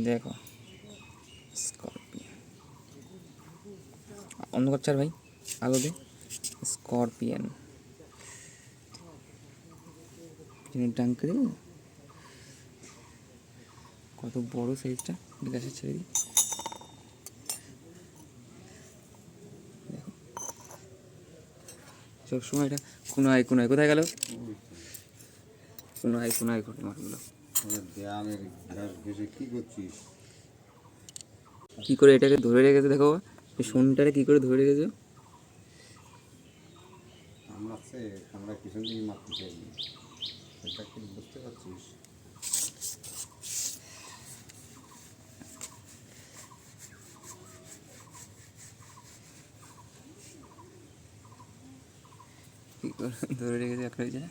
দেখো স্করপিয়ন, অন্ধকার চার ভাই আলো দে। স্করপিয়ন টাঙ্করি কত বড় সাইজটা, গ্লাসের ছেড়ে দিই। সবসময় এটা কোনায় কোনায়, কোথায় গেল? কোনায় কোনায় ঘটে মাঠগুলো। কি করে এটাকে ধরে রেখেছে দেখো, এই শোনটারে কি করে ধরে রেখেছো। আমরা পিছন দিকে মারতে চাই, এটা কি বুঝতে পারছিস? কি করে ধরে রেখেছে একটা হয়েছে।